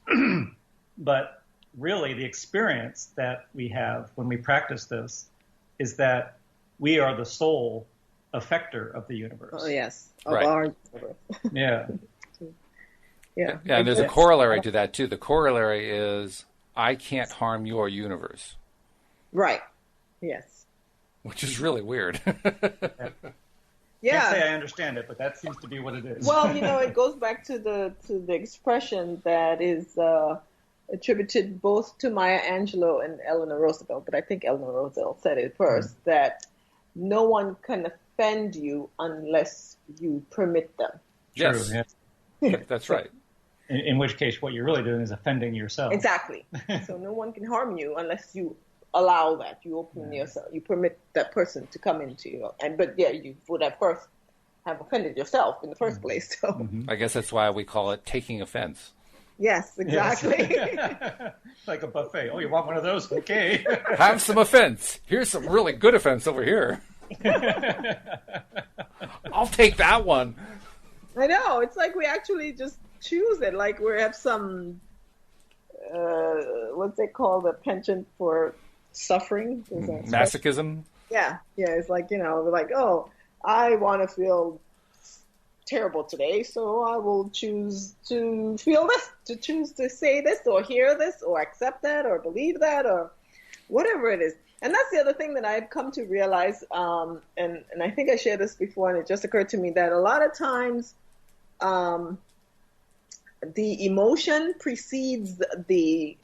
But really, the experience that we have when we practice this is that we are the sole effector of the universe. Oh, yes. Right. Our universe. Yeah. Yeah. Yeah, and there's a corollary to that, too. The corollary is, I can't harm your universe. Right. Yes. Which is really weird. Yeah. Can't say I understand it, but that seems to be what it is. Well, it goes back to the expression that is attributed both to Maya Angelou and Eleanor Roosevelt, but I think Eleanor Roosevelt said it first, that no one can offend you unless you permit them. Yes. True, yeah. That's right. In which case, what you're really doing is offending yourself. Exactly. So no one can harm you unless you allow that. You open yourself. You permit that person to come into you. But you would have first have offended yourself in the first place. So I guess that's why we call it taking offense. Yes, exactly. Yes. Like a buffet. Oh, you want one of those? Okay. Have some offense. Here's some really good offense over here. I'll take that one. I know. It's like we actually just choose it. Like we have some, what's it called? A penchant for suffering. Masochism? Yeah. It's like, we're like, oh, I want to feel terrible today, so I will choose to feel this, to choose to say this or hear this or accept that or believe that or whatever it is. And that's the other thing that I've come to realize, and I think I shared this before, and it just occurred to me that a lot of times the emotion precedes the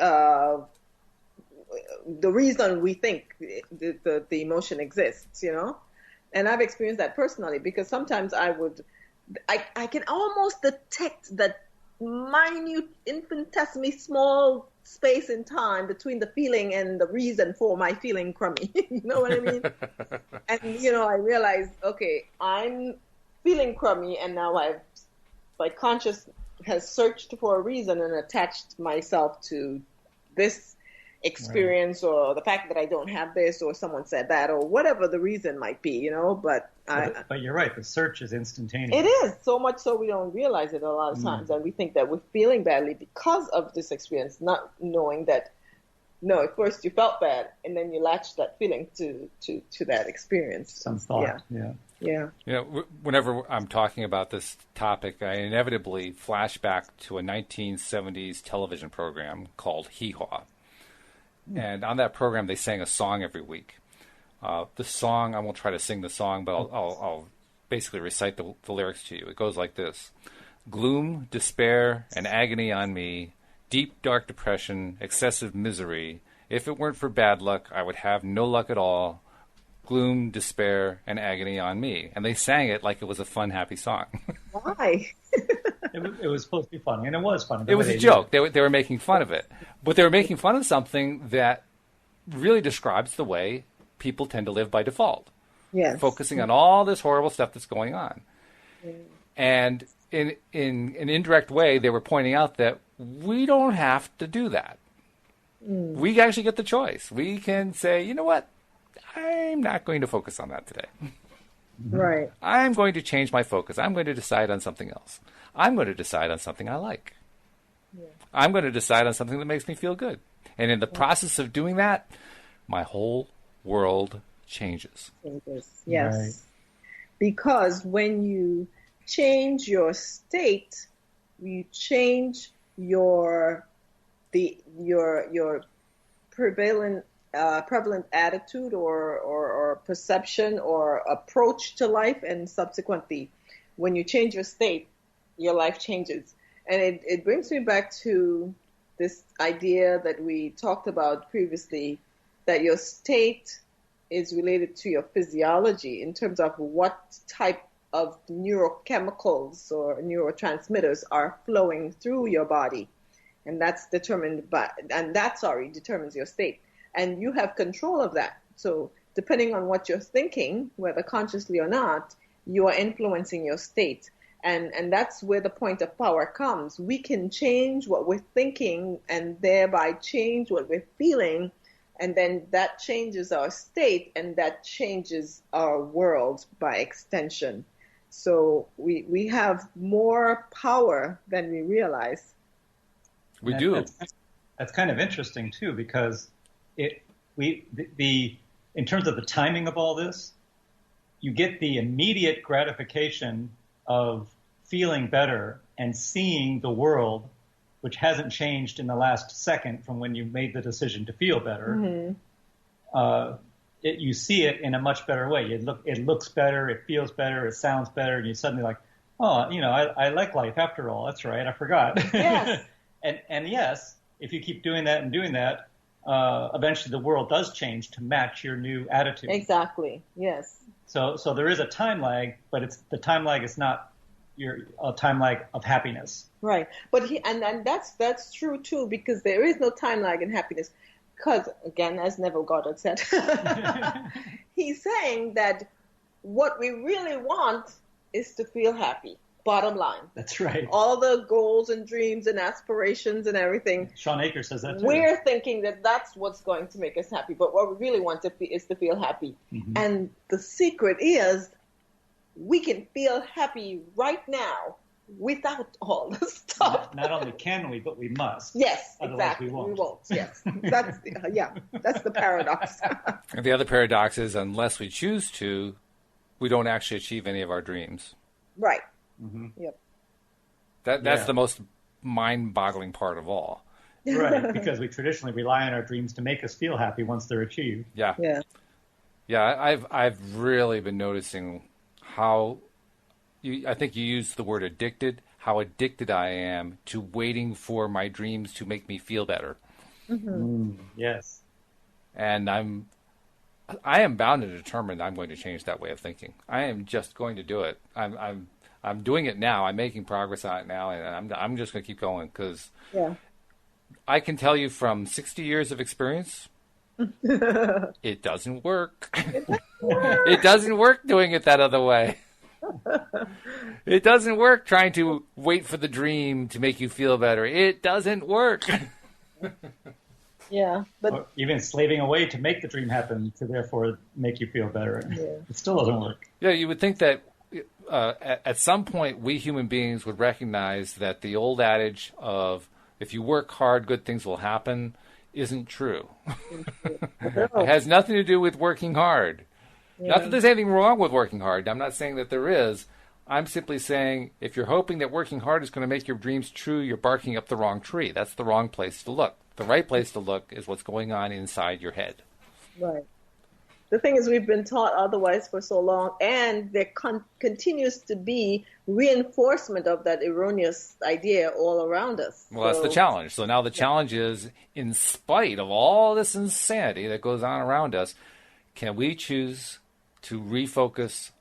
the reason we think the emotion exists, And I've experienced that personally, because sometimes I can almost detect that minute, infinitesimally small space in time between the feeling and the reason for my feeling crummy. You know what I mean? And, I realize, okay, I'm feeling crummy, and now my conscious has searched for a reason and attached myself to this experience, right, or the fact that I don't have this, or someone said that, or whatever the reason might be, But you're right. The search is instantaneous. It is, so much so we don't realize it a lot of times, and we think that we're feeling badly because of this experience, not knowing that no, at first you felt bad, and then you latched that feeling to that experience. Some thought, yeah. Whenever I'm talking about this topic, I inevitably flash back to a 1970s television program called Hee Haw. And on that program, they sang a song every week. The song, I won't try to sing the song, but I'll basically recite the lyrics to you. It goes like this. Gloom, despair, and agony on me, deep, dark depression, excessive misery. If it weren't for bad luck, I would have no luck at all. Gloom, despair, and agony on me. And they sang it like it was a fun, happy song. Why? It was supposed to be funny, and it was funny. It was a joke. They were making fun of it. But they were making fun of something that really describes the way people tend to live by default. Yes. Focusing on all this horrible stuff that's going on. And in an indirect way, they were pointing out that we don't have to do that. We actually get the choice. We can say, you know what? I'm not going to focus on that today. Right. I'm going to change my focus. I'm going to decide on something else. I'm going to decide on something I like. I'm going to decide on something that makes me feel good. And in the process of doing that, my whole world changes. Yes. Right. Because when you change your state, you change your prevalent attitude or perception or approach to life, and subsequently, when you change your state, your life changes. And it brings me back to this idea that we talked about previously, that your state is related to your physiology in terms of what type of neurochemicals or neurotransmitters are flowing through your body. And that's determines your state. And you have control of that. So depending on what you're thinking, whether consciously or not, you are influencing your state. And that's where the point of power comes. We can change what we're thinking and thereby change what we're feeling. And then that changes our state, and that changes our world by extension. So we have more power than we realize. We do. That's kind of interesting too, because in terms of the timing of all this, you get the immediate gratification of feeling better and seeing the world, which hasn't changed in the last second from when you made the decision to feel better. You see it in a much better way. It looks better, it feels better, it sounds better, and you're suddenly like, oh, I like life after all. That's right, I forgot. Yes. and yes, if you keep doing that and doing that, eventually the world does change to match your new attitude. Exactly. Yes. So there is a time lag, but the time lag is not a time lag of happiness. Right. But that's true too, because there is no time lag in happiness. Because again, as Neville Goddard said, he's saying that what we really want is to feel happy. Bottom line. That's right. All the goals and dreams and aspirations and everything. Sean Aker says that too. We're thinking that that's what's going to make us happy, but what we really want is to feel happy. And the secret is we can feel happy right now without all the stuff. Not only can we, but we must. Yes, otherwise exactly. We won't. Yes, that's the paradox. And the other paradox is, unless we choose to, we don't actually achieve any of our dreams. Right. Yep. That's the most mind-boggling part of all. Right, because we traditionally rely on our dreams to make us feel happy once they're achieved. Yeah. I've really been noticing how I think you used the word addicted. How addicted I am to waiting for my dreams to make me feel better. Yes. And I am bound and determined I'm going to change that way of thinking. I am just going to do it. I'm doing it now. I'm making progress on it now, and I'm just going to keep going because I can tell you from 60 years of experience, it doesn't work. It doesn't work doing it that other way. It doesn't work trying to wait for the dream to make you feel better. It doesn't work. Yeah, but or even slaving away to make the dream happen to therefore make you feel better. It still doesn't work. Yeah, you would think that at some point we human beings would recognize that the old adage of if you work hard, good things will happen isn't true. It has nothing to do with working hard. Yeah. Not that there's anything wrong with working hard. I'm not saying that there is. I'm simply saying if you're hoping that working hard is going to make your dreams true, you're barking up the wrong tree. That's the wrong place to look. The right place to look is what's going on inside your head. Right. The thing is, we've been taught otherwise for so long, and there continues to be reinforcement of that erroneous idea all around us. Well, that's the challenge. So now the challenge is, in spite of all this insanity that goes on around us, can we choose to refocus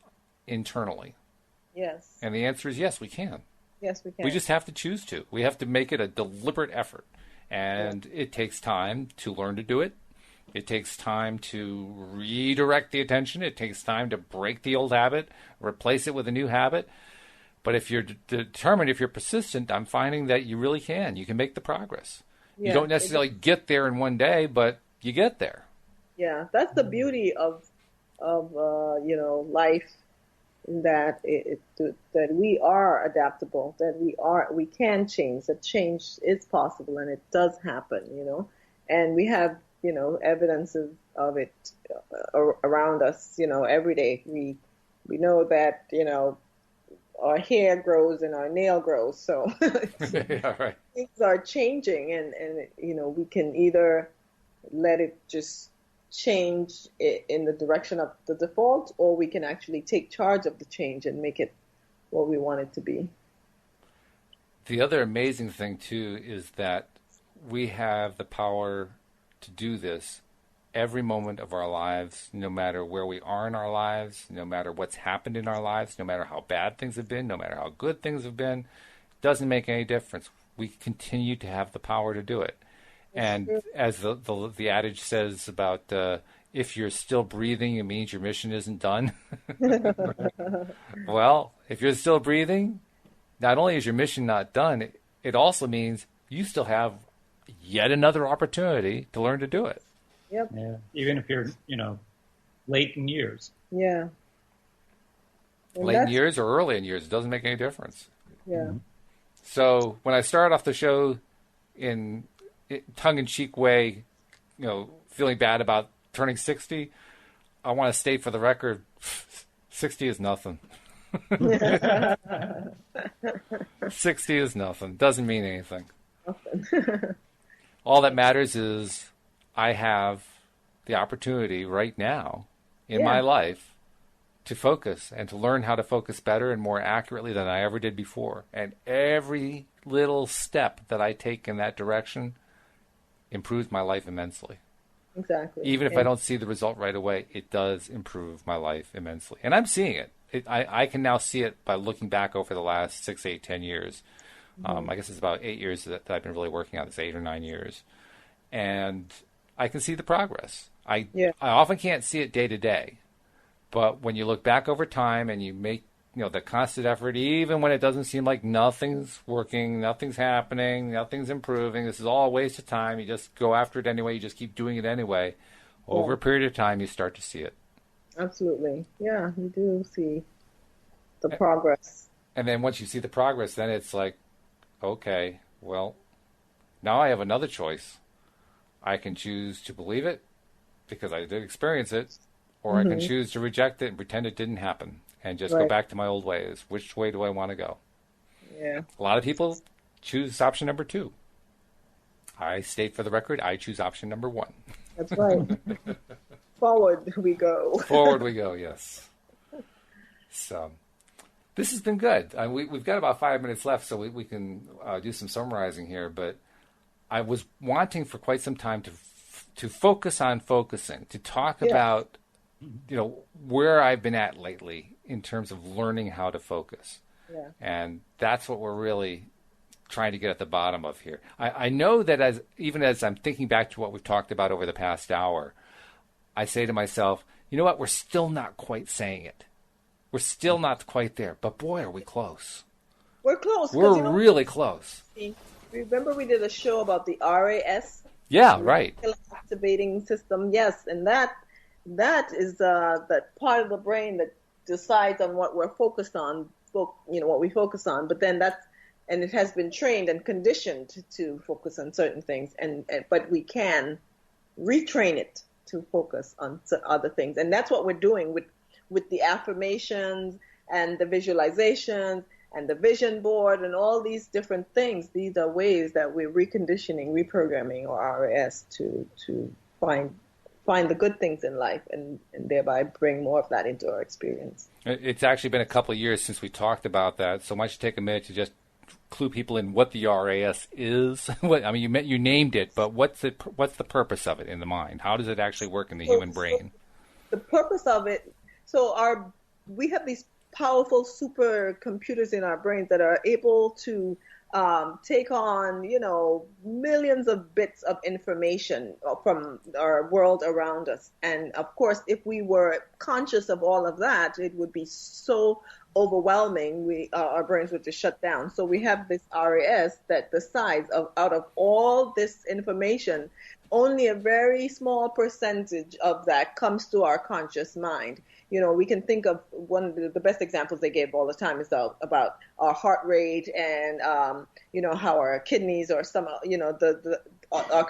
internally? Yes. And the answer is yes, we can. Yes, we can. We just have to choose to. We have to make it a deliberate effort. And it takes time to learn to do it. It takes time to redirect the attention. It takes time to break the old habit, replace it with a new habit. But if you're determined, if you're persistent, I'm finding that you really can. You can make the progress. You don't necessarily get there in one day, but you get there. Yeah, that's the beauty of life, that that we are adaptable, that we can change, that change is possible, and it does happen, and we have evidence of it around us, every day. We know that our hair grows and our nail grows, so right. Things are changing, and we can either let it just change in the direction of the default, or we can actually take charge of the change and make it what we want it to be. The other amazing thing, too, is that we have the power to do this every moment of our lives, no matter where we are in our lives, no matter what's happened in our lives, no matter how bad things have been, no matter how good things have been. It doesn't make any difference. We continue to have the power to do it. And as the adage says about if you're still breathing, it means your mission isn't done. Well, if you're still breathing, not only is your mission not done, it also means you still have yet another opportunity to learn to do it. Yep. Yeah. Even if you're, late in years. Yeah. And late in years or early in years, it doesn't make any difference. Yeah. Mm-hmm. So when I started off the show in tongue-in-cheek way, feeling bad about turning 60, I want to state for the record, 60 is nothing. 60 is nothing. Doesn't mean anything. Nothing. All that matters is I have the opportunity right now in my life to focus and to learn how to focus better and more accurately than I ever did before. And every little step that I take in that direction improves my life immensely. Exactly. Even if I don't see the result right away, it does improve my life immensely. And I'm seeing it. I can now see it by looking back over the last 6, 8, 10 years. I guess it's about 8 years that I've been really working on this, 8 or 9 years. And I can see the progress. I often can't see it day to day. But when you look back over time and you make the constant effort, even when it doesn't seem like nothing's working, nothing's happening, nothing's improving, this is all a waste of time. You just go after it anyway. You just keep doing it anyway. Over a period of time, you start to see it. Absolutely. Yeah, you do see the progress. And then once you see the progress, then it's like, okay, well, now I have another choice. I can choose to believe it because I did experience it, or I can choose to reject it and pretend it didn't happen. And just go back to my old ways. Which way do I want to go? Yeah. A lot of people choose option number 2. I state for the record, I choose option number 1. That's right. Forward we go. Forward we go, yes. So, this has been good. We've got about 5 minutes left, so we can do some summarizing here. But I was wanting for quite some time to to focus on focusing, to talk about, where I've been at lately in terms of learning how to focus. Yeah. And that's what we're really trying to get at the bottom of here. I know that even as I'm thinking back to what we've talked about over the past hour, I say to myself, you know what, we're still not quite saying it. We're still not quite there, but boy, are we close. We're close. We're really close. Remember we did a show about the RAS? Yeah, right. Activating system, yes, and that is that part of the brain that decides on what we're focused on, what we focus on. But then and it has been trained and conditioned to focus on certain things, but we can retrain it to focus on other things, and that's what we're doing with the affirmations and the visualizations and the vision board and all these different things. These are ways that we're reconditioning, reprogramming our RAS to find the good things in life and thereby bring more of that into our experience. It's actually been a couple of years since we talked about that, so why don't you take a minute to just clue people in what the RAS is? You named it, but what's the purpose of it in the mind? How does it actually work in the human brain? The purpose of it, we have these powerful supercomputers in our brains that are able to take on, millions of bits of information from our world around us. And of course, if we were conscious of all of that, it would be so overwhelming. Our brains would just shut down. So we have this RAS that decides out of all this information, only a very small percentage of that comes to our conscious mind. We can think of one of the best examples they give all the time is about our heart rate and, how our kidneys or some, our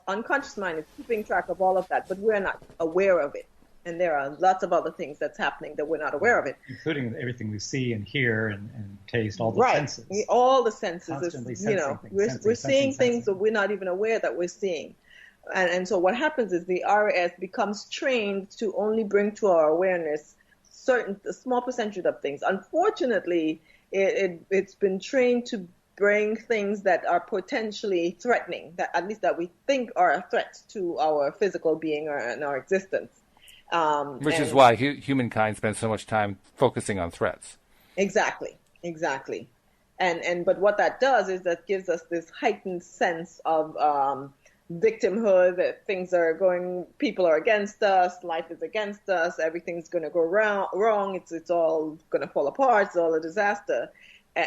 unconscious mind is keeping track of all of that, but we're not aware of it. And there are lots of other things that's happening that we're not aware of it. Including everything we see and hear and taste, all the senses. All the senses. Constantly sensing we're seeing things that we're not even aware that we're seeing. And so what happens is the RAS becomes trained to only bring to our awareness a small percentage of things. Unfortunately, it's been trained to bring things that are potentially threatening, that at least that we think are a threat to our physical being and our existence. Which is why humankind spends so much time focusing on threats. Exactly. But what that does is that gives us this heightened sense of victimhood, that people are against us, life is against us, everything's going to go wrong, it's all going to fall apart, it's all a disaster. We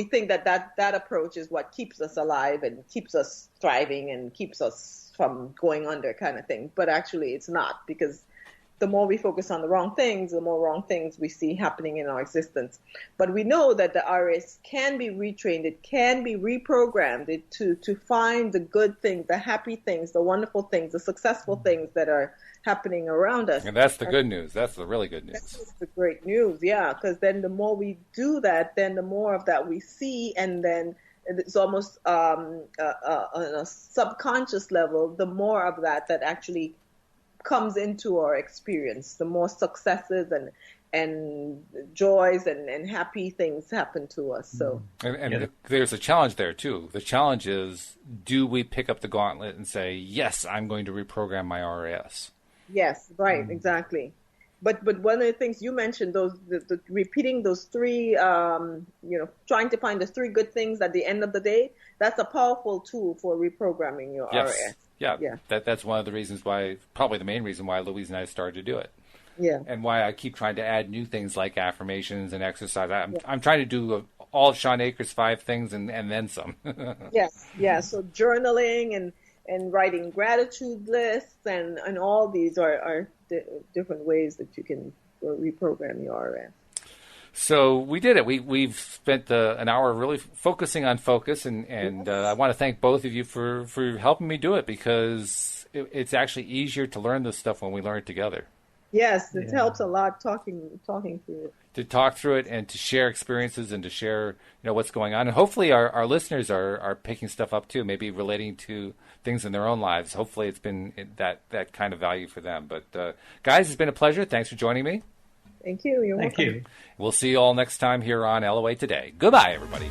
think that approach is what keeps us alive and keeps us thriving and keeps us from going under, kind of thing. But actually it's not, because the more we focus on the wrong things, the more wrong things we see happening in our existence. But we know that the RAS can be retrained, it can be reprogrammed to find the good things, the happy things, the wonderful things, the successful things that are happening around us. And that's the good news. That's the really good news. That's the great news, yeah, because then the more we do that, then the more of that we see, and then it's almost on a subconscious level, the more of that actually comes into our experience, the more successes and joys and happy things happen to us. So, and there's a challenge there too. The challenge is, do we pick up the gauntlet and say, yes, I'm going to reprogram my RAS? Yes, right, exactly. But one of the things you mentioned, the repeating those three, trying to find the three good things at the end of the day, that's a powerful tool for reprogramming your RAS. Yeah. That's one of the reasons why, probably the main reason why Louise and I started to do it. Yeah. And why I keep trying to add new things like affirmations and exercise. I'm trying to do all of Sean Akers' 5 things and then some. Yes. Yeah. So journaling and writing gratitude lists and all these are different ways that you can reprogram your RAS. So we did it. We've spent an hour really focusing on focus, and I want to thank both of you for helping me do it, because it's actually easier to learn this stuff when we learn it together. Yes, it helps a lot talking through it. To talk through it and to share experiences and to share what's going on. And hopefully our listeners are picking stuff up too, maybe relating to things in their own lives. Hopefully it's been that kind of value for them. But guys, it's been a pleasure. Thanks for joining me. Thank you. You're welcome. Thank you. We'll see you all next time here on LOA Today. Goodbye, everybody.